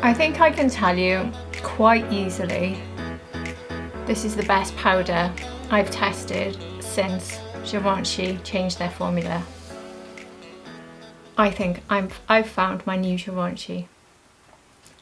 I think I can tell you quite easily this is the best powder I've tested since Givenchy changed their formula. I think I've found my new Givenchy.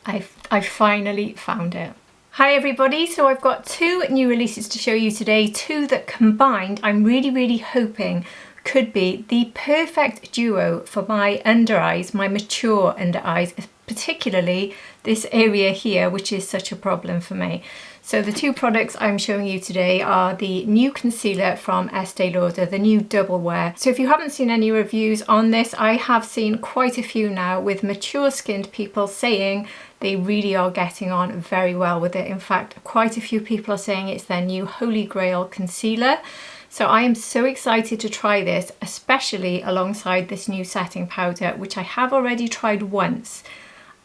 I've finally found it. Hi everybody, so I've got two new releases to show you today, two that combined I'm really hoping could be the perfect duo for my under eyes, my mature under eyes, particularly this area here, which is such a problem for me. So the two products I'm showing you today are the new concealer from Estée Lauder, the new Double Wear. So if you haven't seen any reviews on this, I have seen quite a few now with mature skinned people saying they really are getting on very well with it. In fact, quite a few people are saying it's their new holy grail concealer. So I am so excited to try this, especially alongside this new setting powder, which I have already tried once.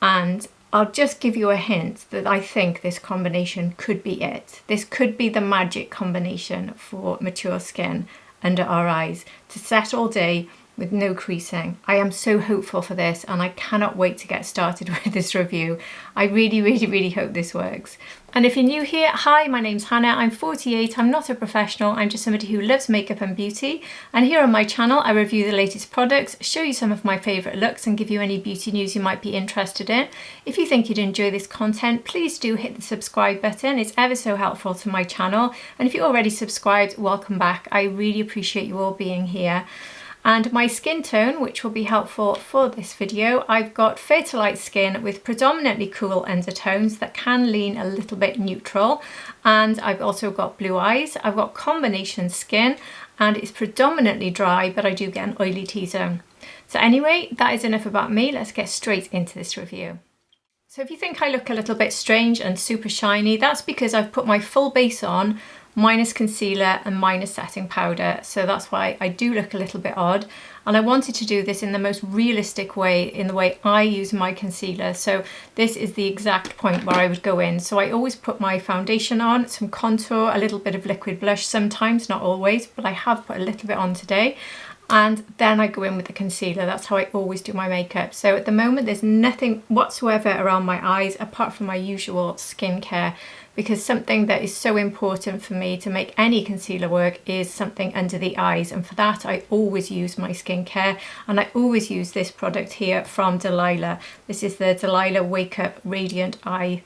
And I'll just give you a hint that I think this combination could be it. This could be the magic combination for mature skin under our eyes to set all day with no creasing. I am so hopeful for this and I cannot wait to get started with this review. I really hope this works. And if you're new here, hi, my name's Hannah, I'm 48, I'm not a professional, I'm just somebody who loves makeup and beauty. And here on my channel, I review the latest products, show you some of my favourite looks and give you any beauty news you might be interested in. If you think you'd enjoy this content, please do hit the subscribe button, it's ever so helpful to my channel. And if you're already subscribed, welcome back, I really appreciate you all being here. And my skin tone, which will be helpful for this video, I've got fair to light skin with predominantly cool undertones that can lean a little bit neutral. And I've also got blue eyes, I've got combination skin, and it's predominantly dry, but I do get an oily T-zone. So anyway, that is enough about me, let's get straight into this review. So if you think I look a little bit strange and super shiny, that's because I've put my full base on, minus concealer and minus setting powder, so that's why I do look a little bit odd. And I wanted to do this in the most realistic way, in the way I use my concealer. So this is the exact point where I would go in. So I always put my foundation on, some contour, a little bit of liquid blush sometimes, not always, but I have put a little bit on today. And then I go in with the concealer. That's how I always do my makeup. So at the moment there's nothing whatsoever around my eyes apart from my usual skincare, because something that is so important for me to make any concealer work is something under the eyes, and for that I always use my skincare, and I always use this product here from Delilah. This is the Delilah Wake Up Radiant Eye,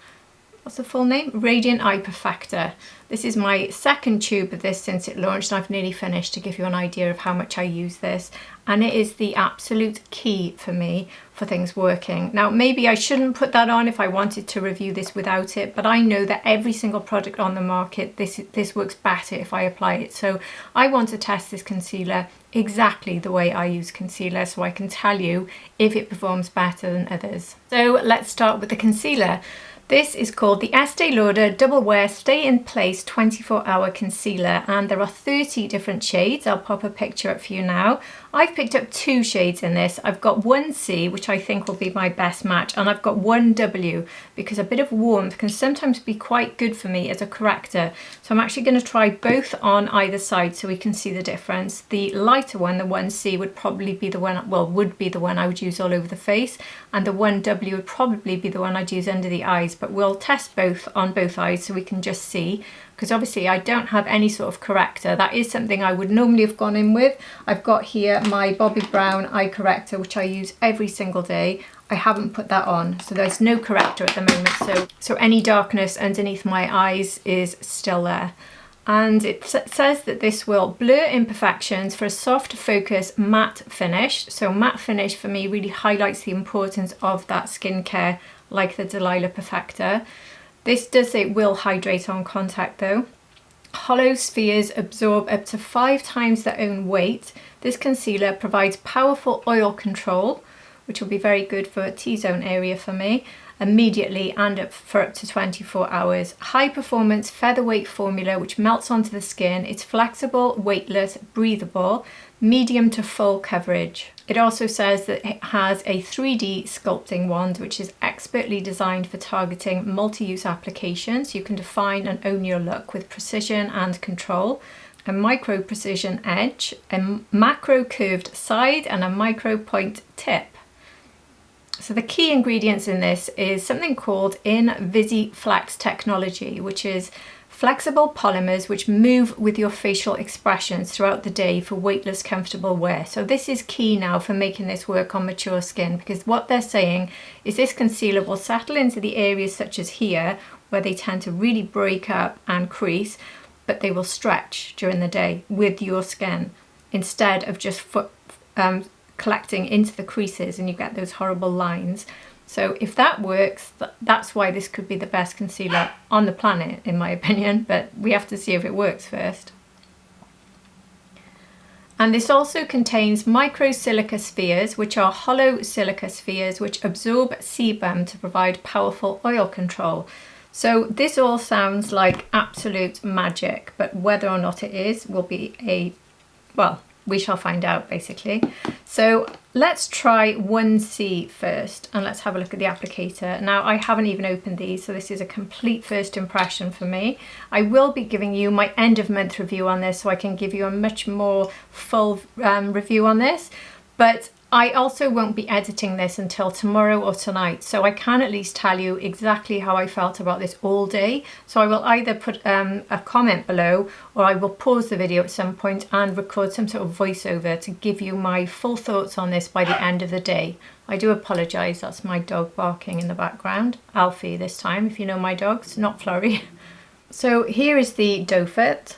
what's the full name? Radiant Eye Perfector. This is my second tube of this since it launched, and I've nearly finished to give you an idea of how much I use this. And it is the absolute key for me for things working. Now, maybe I shouldn't put that on if I wanted to review this without it, but I know that every single product on the market, this works better if I apply it. So I want to test this concealer exactly the way I use concealer, so I can tell you if it performs better than others. So let's start with the concealer. This is called the Estée Lauder Double Wear Stay in Place 24-Hour Concealer, and there are 30 different shades. I'll pop a picture up for you now. I've picked up two shades in this. I've got 1C, which I think will be my best match, and I've got 1W, because a bit of warmth can sometimes be quite good for me as a corrector. So I'm actually going to try both on either side so we can see the difference. The lighter one, the 1C, would probably be the one, well, would be the one I would use all over the face, and the 1W would probably be the one I'd use under the eyes. But we'll test both on both eyes so we can just see, because obviously I don't have any sort of corrector. That is something I would normally have gone in with. I've got here my Bobbi Brown eye corrector, which I use every single day. I haven't put that on, so there's no corrector at the moment, so any darkness underneath my eyes is still there. And it says that this will blur imperfections for a soft focus matte finish. So matte finish for me really highlights the importance of that skincare, like the Delilah Perfector. This does say it will hydrate on contact though. Hollow spheres absorb up to 5 times their own weight. This concealer provides powerful oil control, which will be very good for a T-zone area for me, immediately and for up to 24 hours. High performance featherweight formula which melts onto the skin. It's flexible, weightless, breathable, medium to full coverage. It also says that it has a 3D sculpting wand which is expertly designed for targeting multi-use applications. You can define and own your look with precision and control. A micro precision edge, a macro curved side and a micro point tip. So the key ingredients in this is something called InVisiFlex technology, which is flexible polymers which move with your facial expressions throughout the day for weightless, comfortable wear. So this is key now for making this work on mature skin, because what they're saying is this concealer will settle into the areas such as here, where they tend to really break up and crease, but they will stretch during the day with your skin instead of just collecting into the creases and you get those horrible lines. So if that works, that's why this could be the best concealer on the planet, in my opinion, but we have to see if it works first. And this also contains micro silica spheres, which are hollow silica spheres which absorb sebum to provide powerful oil control. So this all sounds like absolute magic, but whether or not it is will be well, we shall find out basically. So let's try 1C first and let's have a look at the applicator. Now I haven't even opened these, so this is a complete first impression for me. I will be giving you my end of month review on this, so I can give you a much more full review on this, but I also won't be editing this until tomorrow or tonight, so I can at least tell you exactly how I felt about this all day. So I will either put a comment below, or I will pause the video at some point and record some sort of voiceover to give you my full thoughts on this by the end of the day. I do apologise, that's my dog barking in the background. Alfie this time, if you know my dogs, not Flurry. So here is the doe foot.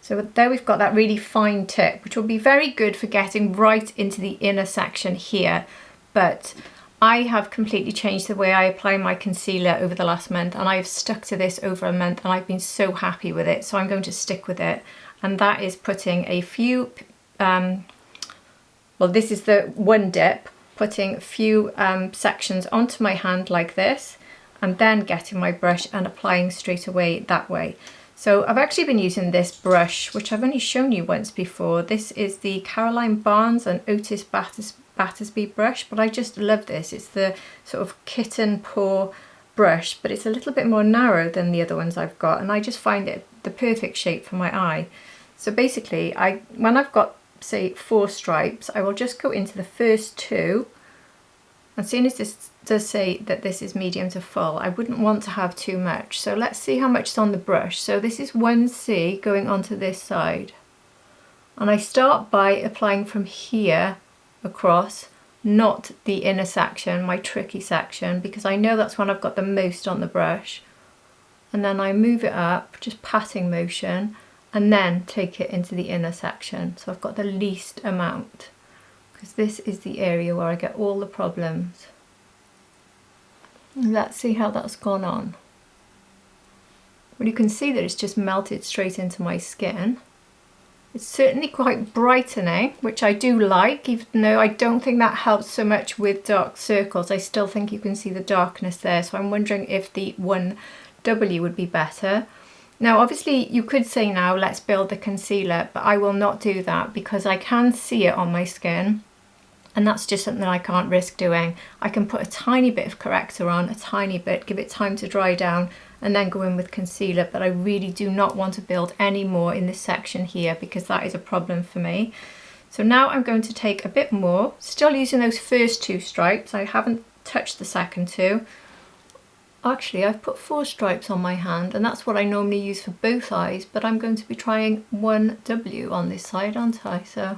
So there we've got that really fine tip, which will be very good for getting right into the inner section here. But I have completely changed the way I apply my concealer over the last month, and I've stuck to this over a month and I've been so happy with it. So I'm going to stick with it. And that is putting a few, well, this is the one dip, putting a few sections onto my hand like this, and then getting my brush and applying straight away that way. So I've actually been using this brush, which I've only shown you once before. This is the Caroline Barnes and Otis Battersby brush, but I just love this. It's the sort of kitten paw brush, but it's a little bit more narrow than the other ones I've got, and I just find it the perfect shape for my eye. So basically, when I've got, say, 4 stripes, I will just go into the first 2, and seeing as this does say that this is medium to full, I wouldn't want to have too much. So let's see how much is on the brush. So this is 1C going onto this side. And I start by applying from here across, not the inner section, my tricky section, because I know that's when I've got the most on the brush. And then I move it up, just patting motion, and then take it into the inner section. So I've got the least amount, because this is the area where I get all the problems. Let's see how that's gone on. Well, you can see that it's just melted straight into my skin. It's certainly quite brightening, which I do like, even though I don't think that helps so much with dark circles. I still think you can see the darkness there, so I'm wondering if the 1W would be better. Now obviously you could say now let's build the concealer, but I will not do that because I can see it on my skin. And that's just something I can't risk doing. I can put a tiny bit of corrector on, a tiny bit, give it time to dry down, and then go in with concealer. But I really do not want to build any more in this section here, because that is a problem for me. So now I'm going to take a bit more, still using those first 2 stripes. I haven't touched the second 2. Actually, I've put 4 stripes on my hand, and that's what I normally use for both eyes, but I'm going to be trying 1W on this side, aren't I? So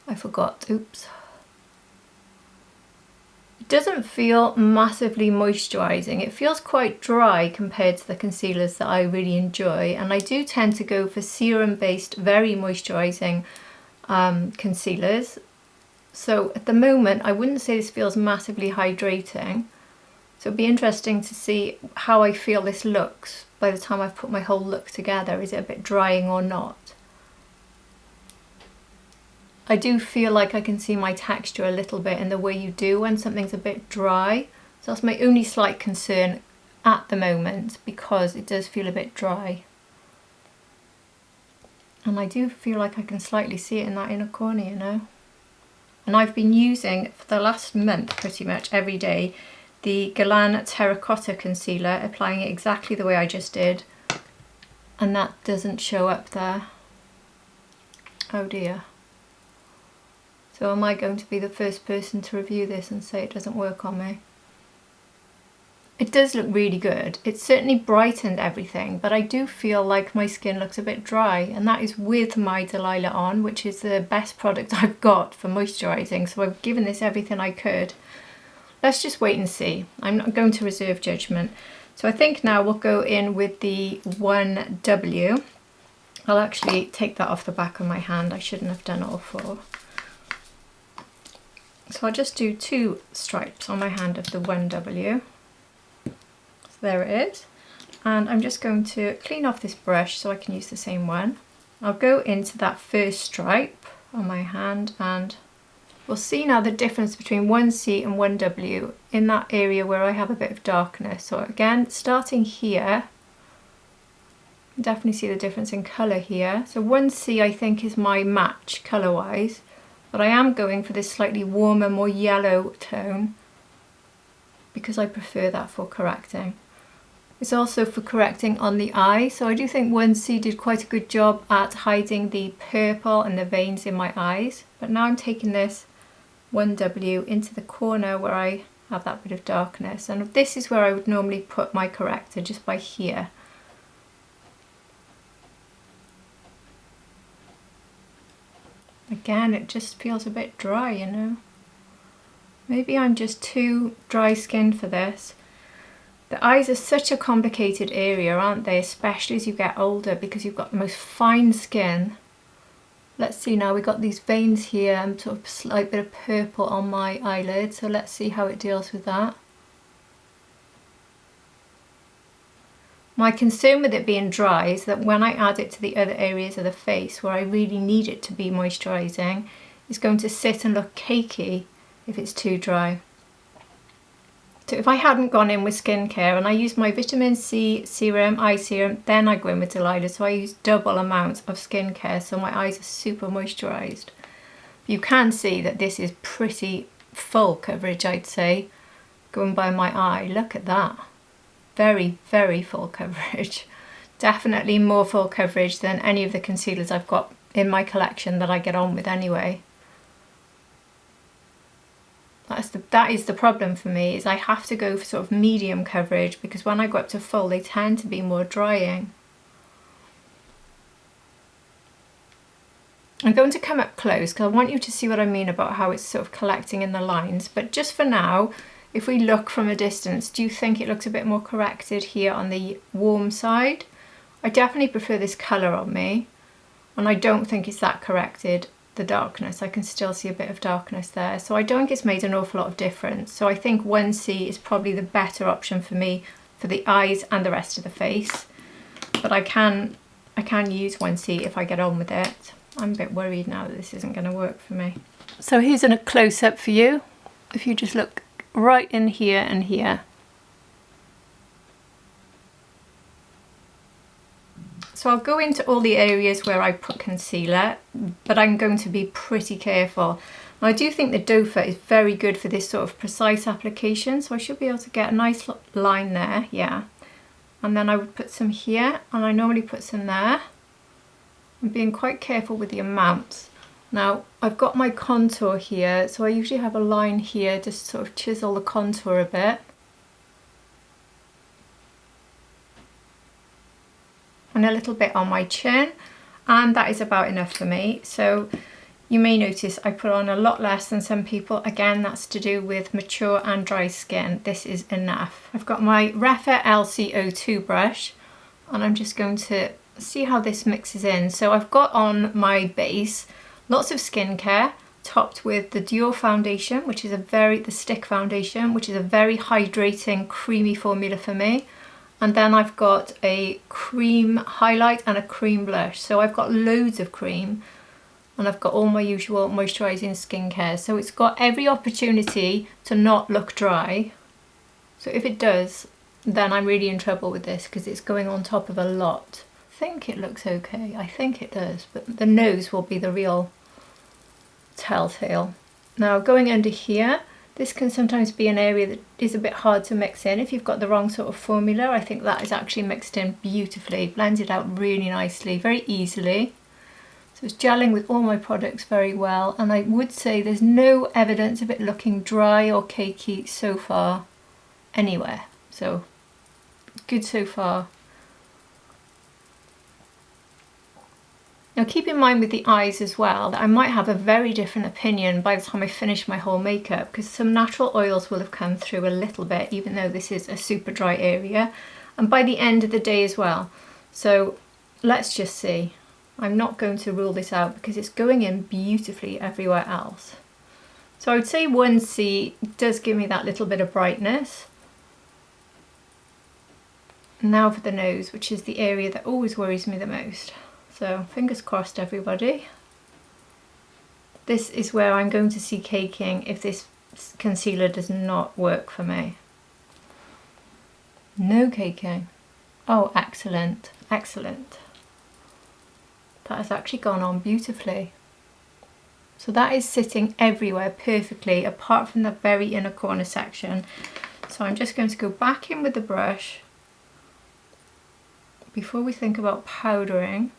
I forgot, oops. It doesn't feel massively moisturising. It feels quite dry compared to the concealers that I really enjoy, and I do tend to go for serum-based, very moisturising concealers. So at the moment, I wouldn't say this feels massively hydrating. So it'd be interesting to see how I feel this looks by the time I've put my whole look together. Is it a bit drying or not? I do feel like I can see my texture a little bit in the way you do when something's a bit dry. So that's my only slight concern at the moment, because it does feel a bit dry. And I do feel like I can slightly see it in that inner corner, you know. And I've been using for the last month pretty much every day the Galan Terracotta Concealer, applying it exactly the way I just did. And that doesn't show up there. Oh dear. So am I going to be the first person to review this and say it doesn't work on me? It does look really good. It certainly brightened everything, but I do feel like my skin looks a bit dry, and that is with my Delilah on, which is the best product I've got for moisturising. So I've given this everything I could. Let's just wait and see. I'm not going to reserve judgment. So I think now we'll go in with the 1W. I'll actually take that off the back of my hand. I shouldn't have done all four. So I'll just do 2 stripes on my hand of the 1W. There it is, and I'm just going to clean off this brush so I can use the same one. I'll go into that first stripe on my hand, and we'll see now the difference between 1C and 1W in that area where I have a bit of darkness. So again, starting here, definitely see the difference in colour here. So 1C I think is my match colour wise, but I am going for this slightly warmer, more yellow tone because I prefer that for correcting. It's also for correcting on the eye, so I do think 1C did quite a good job at hiding the purple and the veins in my eyes. But now I'm taking this 1W into the corner where I have that bit of darkness, and this is where I would normally put my corrector, just by here. Again, it just feels a bit dry, you know. Maybe I'm just too dry skinned for this. The eyes are such a complicated area, aren't they? Especially as you get older, because you've got the most fine skin. Let's see now, we've got these veins here and sort of a slight bit of purple on my eyelid. So let's see how it deals with that. My concern with it being dry is that when I add it to the other areas of the face where I really need it to be moisturising, it's going to sit and look cakey if it's too dry. So if I hadn't gone in with skincare and I used my vitamin C serum, eye serum, then I go in with Delilah. So I use double amounts of skincare, so my eyes are super moisturised. You can see that this is pretty full coverage, I'd say, going by my eye. Look at that. Very, very full coverage. Definitely more full coverage than any of the concealers I've got in my collection that I get on with anyway. That is the problem for me, is I have to go for sort of medium coverage, because when I go up to full they tend to be more drying. I'm going to come up close because I want you to see what I mean about how it's sort of collecting in the lines, but just for now, if we look from a distance, do you think it looks a bit more corrected here on the warm side? I definitely prefer this colour on me, and I don't think it's that corrected. The darkness, I can still see a bit of darkness there, so I don't think it's made an awful lot of difference. So I think 1C is probably the better option for me for the eyes and the rest of the face, but I can use 1C if I get on with it. I'm a bit worried now that this isn't going to work for me. So here's a close-up for you. If you just look right in here and here. So I'll go into all the areas where I put concealer, but I'm going to be pretty careful. Now, I do think the doe-foot is very good for this sort of precise application, so I should be able to get a nice line there, yeah. And then I would put some here, and I normally put some there. I'm being quite careful with the amounts. Now, I've got my contour here, so I usually have a line here just to sort of chisel the contour a bit. And a little bit on my chin, and that is about enough for me. So you may notice I put on a lot less than some people. Again, that's to do with mature and dry skin. This is enough. I've got my Refa LC02 brush, and I'm just going to see how this mixes in. So I've got on my base lots of skincare, topped with the Dior foundation, which is the stick foundation, which is a very hydrating, creamy formula for me. And then I've got a cream highlight and a cream blush. So I've got loads of cream, and I've got all my usual moisturising skincare. So it's got every opportunity to not look dry. So if it does, then I'm really in trouble with this because it's going on top of a lot. I think it looks okay. I think it does, but the nose will be the real telltale. Now going under here, this can sometimes be an area that is a bit hard to mix in if you've got the wrong sort of formula. I think that is actually mixed in beautifully, blends it out really nicely, very easily. So it's gelling with all my products very well, and I would say there's no evidence of it looking dry or cakey so far anywhere. So good so far. Now keep in mind with the eyes as well that I might have a very different opinion by the time I finish my whole makeup, because some natural oils will have come through a little bit, even though this is a super dry area, and by the end of the day as well. So let's just see. I'm not going to rule this out because it's going in beautifully everywhere else. So I would say 1C does give me that little bit of brightness. Now for the nose, which is the area that always worries me the most. So fingers crossed, everybody. This is where I'm going to see caking if this concealer does not work for me. No caking. Oh, excellent, excellent. That has actually gone on beautifully. So that is sitting everywhere perfectly, apart from the very inner corner section. So I'm just going to go back in with the brush before we think about powdering.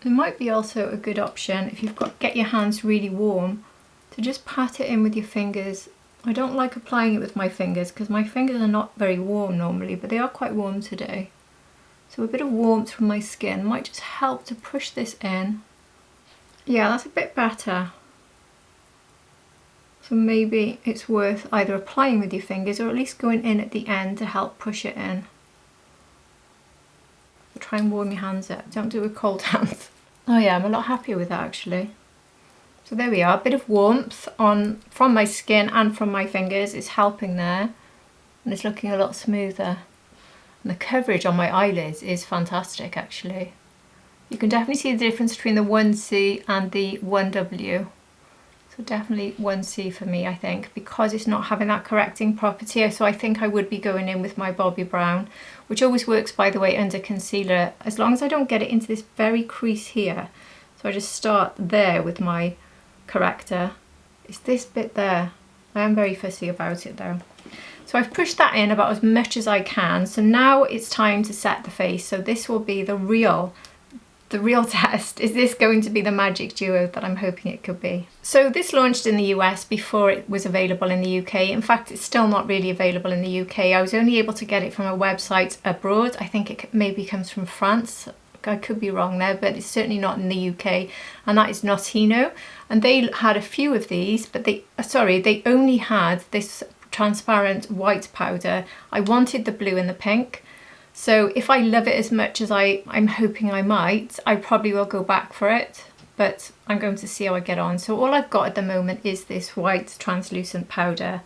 It might be also a good option if you've got, get your hands really warm, to just pat it in with your fingers. I don't like applying it with my fingers because my fingers are not very warm normally, but they are quite warm today. So a bit of warmth from my skin might just help to push this in. Yeah, that's a bit better. So maybe it's worth either applying with your fingers or at least going in at the end to help push it in. Try and warm your hands up, don't do it with cold hands. Oh yeah, I'm a lot happier with that actually. So there we are, a bit of warmth from my skin and from my fingers is helping there. And it's looking a lot smoother. And the coverage on my eyelids is fantastic actually. You can definitely see the difference between the 1C and the 1W. So definitely 1C for me, I think, because it's not having that correcting property. So I think I would be going in with my Bobbi Brown, which always works, by the way, under concealer, as long as I don't get it into this very crease here. So I just start there with my corrector. It's this bit there. I am very fussy about it though. So I've pushed that in about as much as I can. So now it's time to set the face. So this will be the real test. Is this going to be the magic duo that I'm hoping it could be? So this launched in the US before it was available in the UK. In fact, it's still not really available in the UK. I was only able to get it from a website abroad. I think it maybe comes from France. I could be wrong there, but it's certainly not in the UK. And that is Notino. And they had a few of these, but they only had this transparent white powder. I wanted the blue and the pink. So if I love it as much as I'm hoping I might, I probably will go back for it, but I'm going to see how I get on. So all I've got at the moment is this white translucent powder.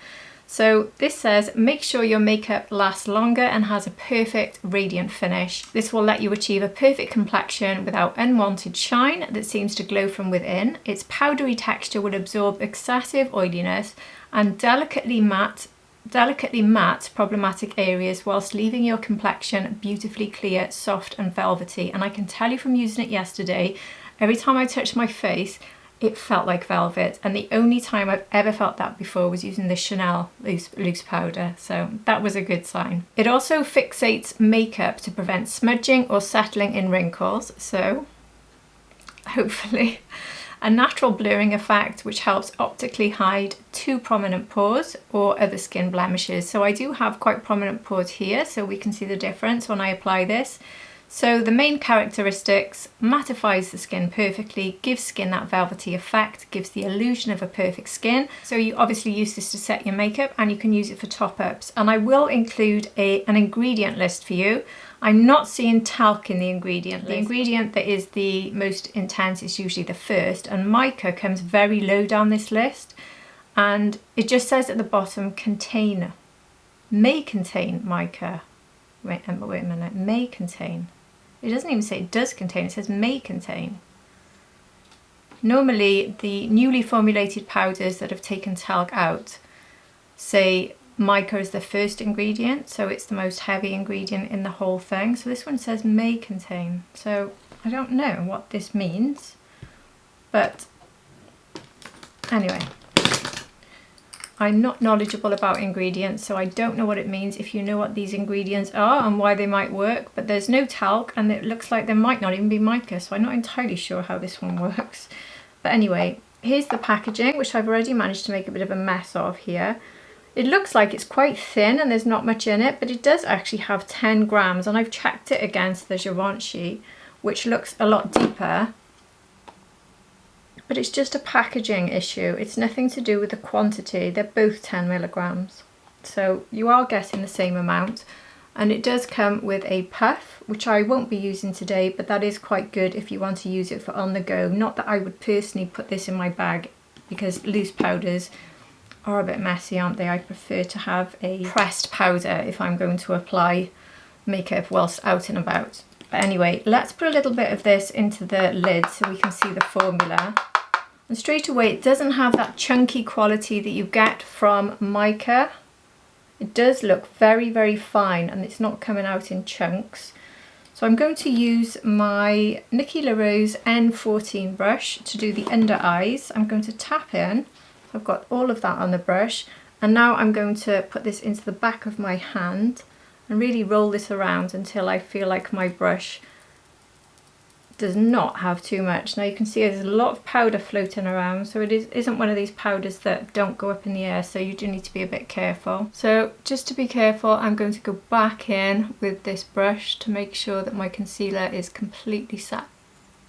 So this says, make sure your makeup lasts longer and has a perfect radiant finish. This will let you achieve a perfect complexion without unwanted shine that seems to glow from within. Its powdery texture will absorb excessive oiliness and delicately matte problematic areas whilst leaving your complexion beautifully clear, soft and velvety. And I can tell you from using it yesterday, every time I touched my face, it felt like velvet. And the only time I've ever felt that before was using the Chanel loose powder. So that was a good sign. It also fixates makeup to prevent smudging or settling in wrinkles. So hopefully a natural blurring effect which helps optically hide too prominent pores or other skin blemishes. So I do have quite prominent pores here, so we can see the difference when I apply this. So the main characteristics: mattifies the skin perfectly, gives skin that velvety effect, gives the illusion of a perfect skin. So you obviously use this to set your makeup and you can use it for top-ups. And I will include an ingredient list for you. I'm not seeing talc in the ingredient list. The ingredient that is the most intense is usually the first, and mica comes very low down this list. And it just says at the bottom, may contain mica. Wait a minute, may contain. It doesn't even say it does contain, it says may contain. Normally the newly formulated powders that have taken talc out say mica is the first ingredient, so it's the most heavy ingredient in the whole thing. So this one says may contain. So I don't know what this means, but anyway. I'm not knowledgeable about ingredients, so I don't know what it means if you know what these ingredients are and why they might work, but there's no talc and it looks like there might not even be mica, so I'm not entirely sure how this one works. But anyway, here's the packaging, which I've already managed to make a bit of a mess of here. It looks like it's quite thin and there's not much in it, but it does actually have 10 grams, and I've checked it against the Givenchy, which looks a lot deeper. But it's just a packaging issue. It's nothing to do with the quantity. They're both 10 milligrams. So you are getting the same amount. And it does come with a puff, which I won't be using today, but that is quite good if you want to use it for on the go. Not that I would personally put this in my bag, because loose powders are a bit messy, aren't they? I prefer to have a pressed powder if I'm going to apply makeup whilst out and about. But anyway, let's put a little bit of this into the lid so we can see the formula. And straight away, it doesn't have that chunky quality that you get from mica. It does look very, very fine, and it's not coming out in chunks. So I'm going to use my Nikki LaRose N14 brush to do the under eyes. I'm going to tap in. I've got all of that on the brush. And now I'm going to put this into the back of my hand and really roll this around until I feel like my brush does not have too much. Now you can see there's a lot of powder floating around, so it isn't one of these powders that don't go up in the air, so you do need to be a bit careful. So just to be careful, I'm going to go back in with this brush to make sure that my concealer is completely sat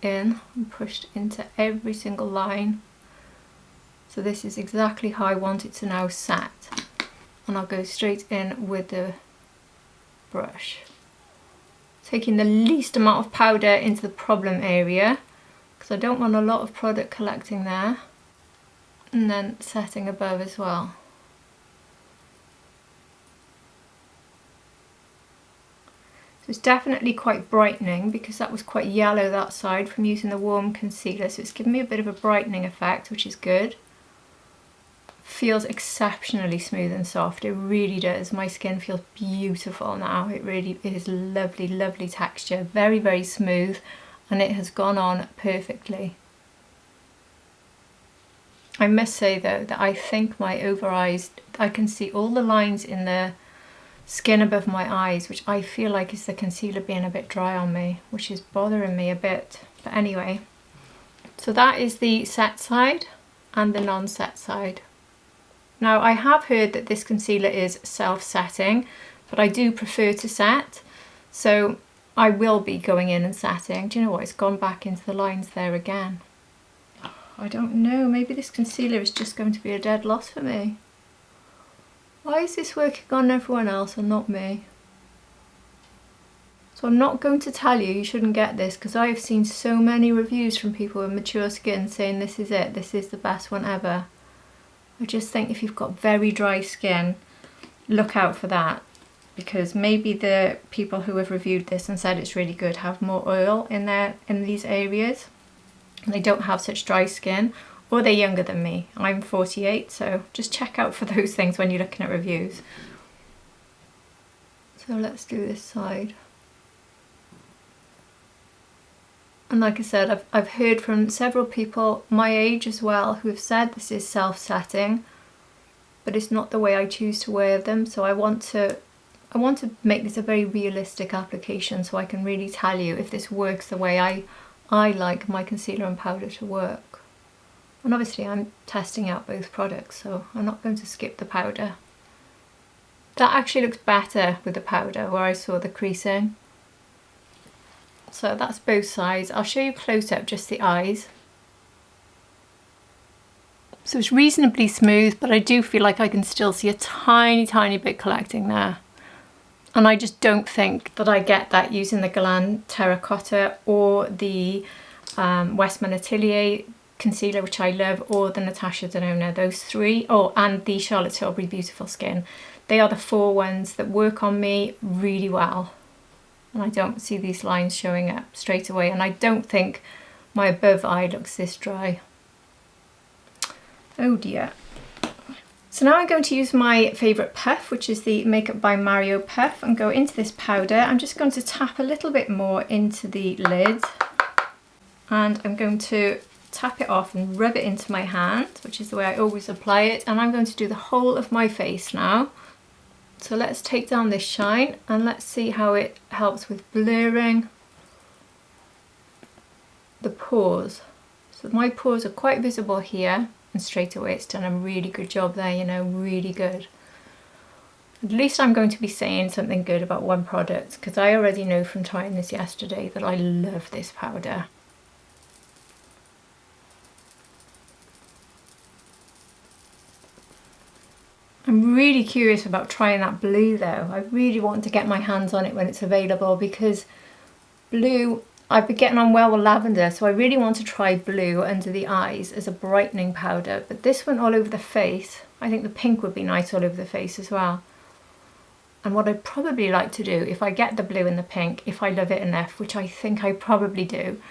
in and pushed into every single line. So this is exactly how I want it to now sat. And I'll go straight in with the brush, taking the least amount of powder into the problem area, because I don't want a lot of product collecting there, and then setting above as well. So it's definitely quite brightening, because that was quite yellow that side from using the warm concealer, so it's giving me a bit of a brightening effect, which is good. Feels exceptionally smooth and soft. It really does. My skin feels beautiful now. It really is lovely, lovely texture. Very, very smooth, and it has gone on perfectly. I must say though that I think my over eyes, I can see all the lines in the skin above my eyes, which I feel like is the concealer being a bit dry on me, which is bothering me a bit. But anyway, so that is the set side and the non-set side. Now I have heard that this concealer is self-setting, but I do prefer to set, so I will be going in and setting. Do you know what, it's gone back into the lines there again. I don't know, maybe this concealer is just going to be a dead loss for me. Why is this working on everyone else and not me? So I'm not going to tell you shouldn't get this, because I have seen so many reviews from people with mature skin saying this is it, this is the best one ever. I just think if you've got very dry skin, look out for that, because maybe the people who have reviewed this and said it's really good have more oil in these areas, and they don't have such dry skin, or they're younger than me. I'm 48, so just check out for those things when you're looking at reviews. So let's do this side. And like I said, I've heard from several people my age as well who have said this is self-setting, but it's not the way I choose to wear them. So I want to make this a very realistic application, so I can really tell you if this works the way I like my concealer and powder to work. And obviously I'm testing out both products, so I'm not going to skip the powder. That actually looks better with the powder where I saw the creasing. So that's both sides. I'll show you close up just the eyes. So it's reasonably smooth, but I do feel like I can still see a tiny, tiny bit collecting there. And I just don't think that I get that using the Galan Terracotta or the Westman Atelier concealer, which I love, or the Natasha Denona. Those three, and the Charlotte Tilbury Beautiful Skin. They are the four ones that work on me really well. And I don't see these lines showing up straight away, and I don't think my above eye looks this dry. Oh dear. So now I'm going to use my favourite puff, which is the Makeup by Mario puff, and go into this powder. I'm just going to tap a little bit more into the lid, and I'm going to tap it off and rub it into my hand, which is the way I always apply it. And I'm going to do the whole of my face now. So let's take down this shine and let's see how it helps with blurring the pores. So my pores are quite visible here, and straight away it's done a really good job there, you know, really good. At least I'm going to be saying something good about one product, because I already know from trying this yesterday that I love this powder. I'm really curious about trying that blue though. I really want to get my hands on it when it's available, because blue, I've been getting on well with lavender, so I really want to try blue under the eyes as a brightening powder. But this one all over the face, I think the pink would be nice all over the face as well. And what I'd probably like to do, if I get the blue and the pink, if I love it enough, which I think I probably do,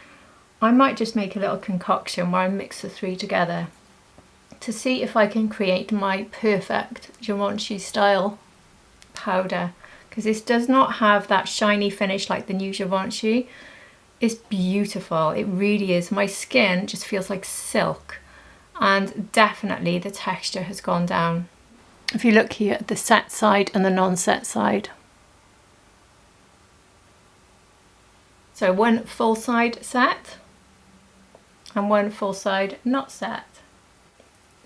I might just make a little concoction where I mix the three together to see if I can create my perfect Givenchy style powder. Because this does not have that shiny finish like the new Givenchy. It's beautiful, it really is. My skin just feels like silk, and definitely the texture has gone down. If you look here at the set side and the non-set side. So one full side set and one full side not set.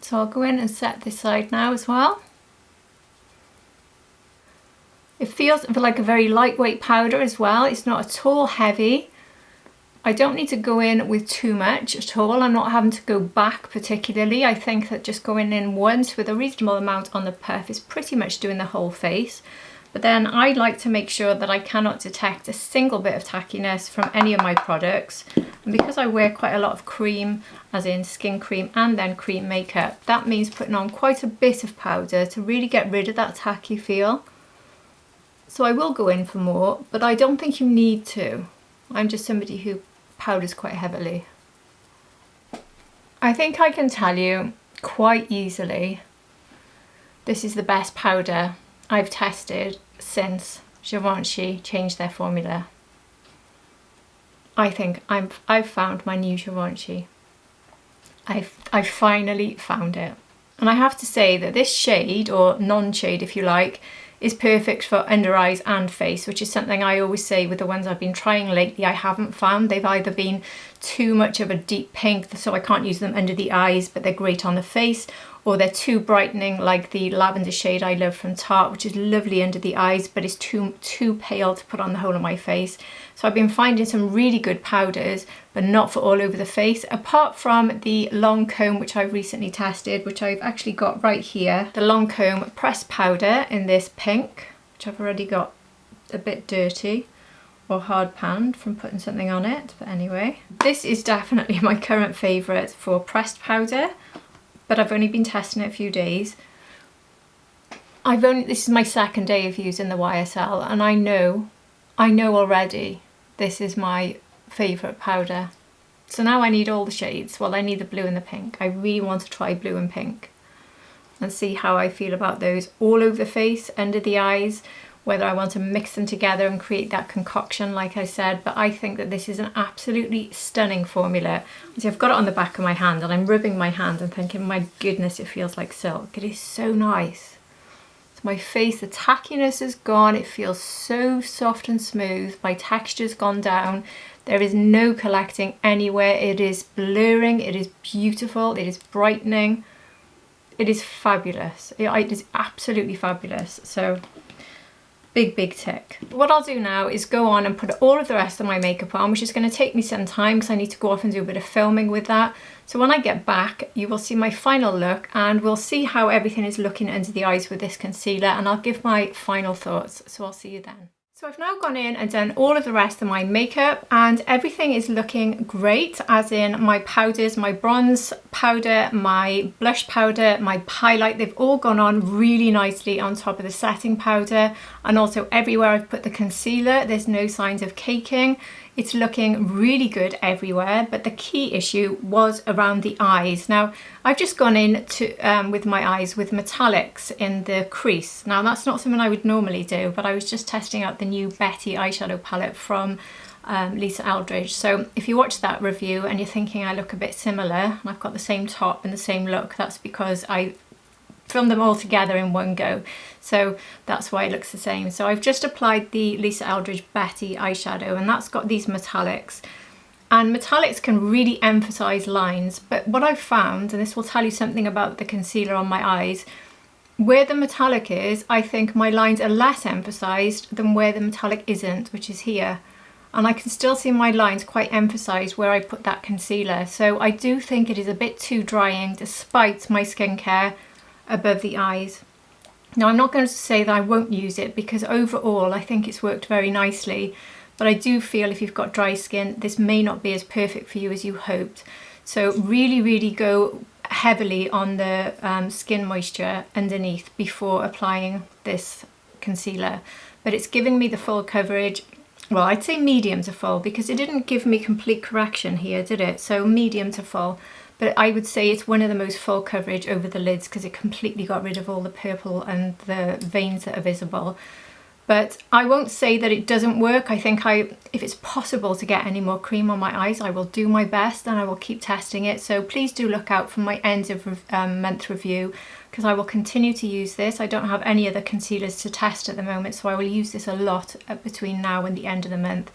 So I'll go in and set this side now as well. It feels like a very lightweight powder as well. It's not at all heavy. I don't need to go in with too much at all. I'm not having to go back particularly. I think that just going in once with a reasonable amount on the puff is pretty much doing the whole face. But then I like to make sure that I cannot detect a single bit of tackiness from any of my products. And because I wear quite a lot of cream, as in skin cream and then cream makeup, that means putting on quite a bit of powder to really get rid of that tacky feel. So I will go in for more, but I don't think you need to. I'm just somebody who powders quite heavily. I think I can tell you quite easily this is the best powder I've tested since Givenchy changed their formula. I think I've found my new Givenchy. I've finally found it. And I have to say that this shade, or non-shade if you like, is perfect for under eyes and face, which is something I always say with the ones I've been trying lately I haven't found. They've either been too much of a deep pink, so I can't use them under the eyes, but they're great on the face, or they're too brightening, like the lavender shade I love from Tarte, which is lovely under the eyes, but it's too pale to put on the whole of my face. So I've been finding some really good powders, but not for all over the face, apart from the Lancome, which I've recently tested, which I've actually got right here. The Lancome pressed powder in this pink, which I've already got a bit dirty or hard panned from putting something on it. But anyway, this is definitely my current favourite for pressed powder, but I've only been testing it a few days. This is my second day of using the YSL, and I know already this is my favourite powder. So now I need all the shades. Well, I need the blue and the pink. I really want to try blue and pink and see how I feel about those all over the face, under the eyes, whether I want to mix them together and create that concoction like I said. But I think that this is an absolutely stunning formula. See, I've got it on the back of my hand and I'm rubbing my hand and thinking, my goodness, it feels like silk. It is so nice. So my face, the tackiness is gone. It feels so soft and smooth. My texture's gone down. There is no collecting anywhere. It is blurring. It is beautiful. It is brightening. It is fabulous. It is absolutely fabulous. So big tick. What I'll do now is go on and put all of the rest of my makeup on, which is going to take me some time because I need to go off and do a bit of filming with that. So when I get back, you will see my final look and we'll see how everything is looking under the eyes with this concealer, and I'll give my final thoughts. So I'll see you then. So I've now gone in and done all of the rest of my makeup and everything is looking great, as in my powders, my bronze powder, my blush powder, my highlight, they've all gone on really nicely on top of the setting powder, and also everywhere I've put the concealer, there's no signs of caking. It's looking really good everywhere, but the key issue was around the eyes. Now, I've just gone in to with my eyes with metallics in the crease. Now, that's not something I would normally do, but I was just testing out the new Betty eyeshadow palette from Lisa Eldridge. So if you watch that review and you're thinking I look a bit similar, and I've got the same top and the same look, that's because I filmed them all together in one go. So that's why it looks the same. So I've just applied the Lisa Eldridge Betty eyeshadow, and that's got these metallics. And metallics can really emphasize lines, but what I've found, and this will tell you something about the concealer on my eyes, where the metallic is, I think my lines are less emphasized than where the metallic isn't, which is here. And I can still see my lines quite emphasized where I put that concealer. So I do think it is a bit too drying despite my skincare above the eyes. Now I'm not going to say that I won't use it, because overall I think it's worked very nicely, but I do feel if you've got dry skin, this may not be as perfect for you as you hoped. So really go heavily on the skin moisture underneath before applying this concealer. But it's giving me the full coverage. Well, I'd say medium to full, because it didn't give me complete correction here, did it? So medium to full. But I would say it's one of the most full coverage over the lids, because it completely got rid of all the purple and the veins that are visible. But I won't say that it doesn't work. I think if it's possible to get any more cream on my eyes, I will do my best and I will keep testing it. So please do look out for my end of month review, because I will continue to use this. I don't have any other concealers to test at the moment, so I will use this a lot between now and the end of the month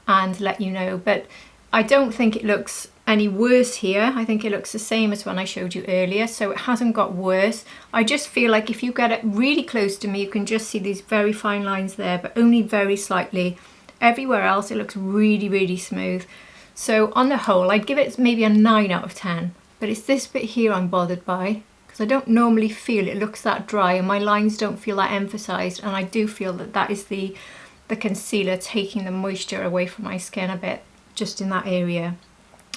and let you know. But I don't think it looks any worse here. I think it looks the same as when I showed you earlier, so it hasn't got worse. I just feel like if you get it really close to me, you can just see these very fine lines there, but only very slightly. Everywhere else it looks really smooth. So on the whole, I'd give it maybe a 9 out of 10, but it's this bit here I'm bothered by, because I don't normally feel it looks that dry and my lines don't feel that emphasized, and I do feel that that is the concealer taking the moisture away from my skin a bit, just in that area.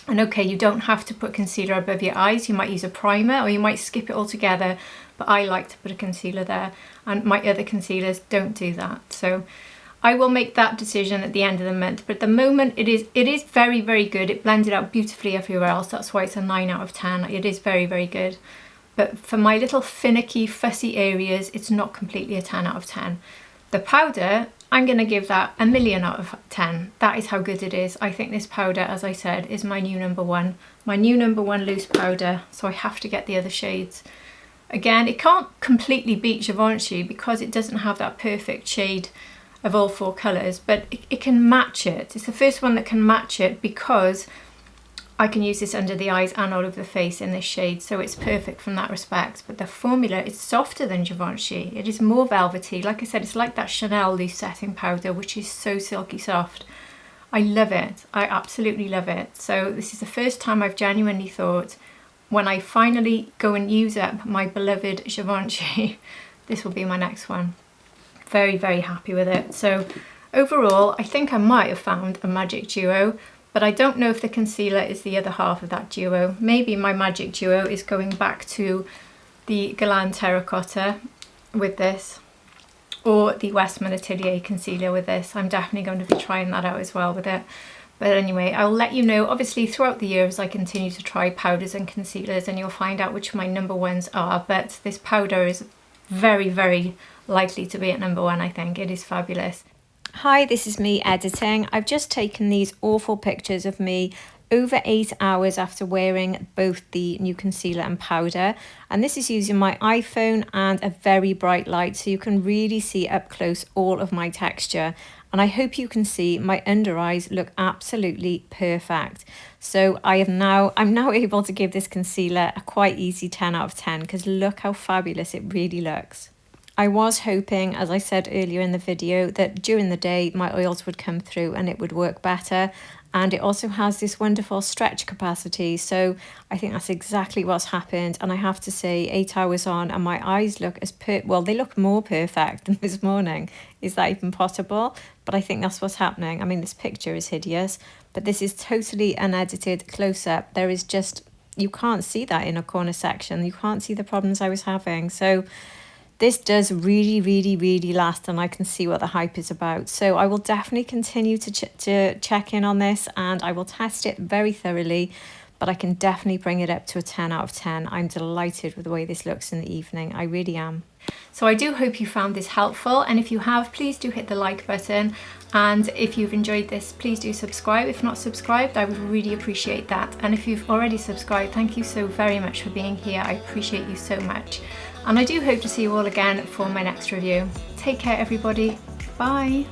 And okay, you don't have to put concealer above your eyes. You might use a primer or you might skip it altogether, but I like to put a concealer there, and my other concealers don't do that. So I will make that decision at the end of the month, but at the moment it is very good. It blended out beautifully everywhere else. That's why it's a 9 out of 10. It is very good. But for my little finicky, fussy areas, it's not completely a 10 out of 10. The powder, I'm going to give that a million out of 10. That is how good it is. I think this powder, as I said, is my new number one. My new number one loose powder, so I have to get the other shades. Again, it can't completely beat Givenchy because it doesn't have that perfect shade of all 4 colours, but it can match it. It's the first one that can match it, because I can use this under the eyes and all over the face in this shade, so it's perfect from that respect. But the formula is softer than Givenchy. It is more velvety. Like I said, it's like that Chanel loose setting powder, which is so silky soft. I love it. I absolutely love it. So this is the first time I've genuinely thought, when I finally go and use up my beloved Givenchy, this will be my next one. Very happy with it. So overall, I think I might have found a magic duo, but I don't know if the concealer is the other half of that duo. Maybe my magic duo is going back to the Galan Terracotta with this, or the Westman Atelier concealer with this. I'm definitely going to be trying that out as well with it. But anyway, I'll let you know, obviously, throughout the year as I continue to try powders and concealers, and you'll find out which my number ones are. But this powder is very likely to be at number 1, I think. It is fabulous. Hi, this is me editing. I've just taken these awful pictures of me over 8 hours after wearing both the new concealer and powder, and this is using my iPhone and a very bright light, so you can really see up close all of my texture. And I hope you can see my under eyes look absolutely perfect. So I'm now able to give this concealer a quite easy 10 out of 10, because look how fabulous it really looks. I was hoping, as I said earlier in the video, that during the day my oils would come through and it would work better. And it also has this wonderful stretch capacity, so I think that's exactly what's happened. And I have to say, 8 hours on and my eyes look well, they look more perfect than this morning. Is that even possible? But I think that's what's happening. I mean, this picture is hideous, but this is totally unedited close-up. There is just, you can't see that in a corner section. You can't see the problems I was having. So this does really last, and I can see what the hype is about. So I will definitely continue to check in on this, and I will test it very thoroughly, but I can definitely bring it up to a 10 out of 10. I'm delighted with the way this looks in the evening. I really am. So I do hope you found this helpful, and if you have, please do hit the like button, and if you've enjoyed this, please do subscribe. If not subscribed, I would really appreciate that. And if you've already subscribed, thank you so very much for being here. I appreciate you so much. And I do hope to see you all again for my next review. Take care everybody. Bye.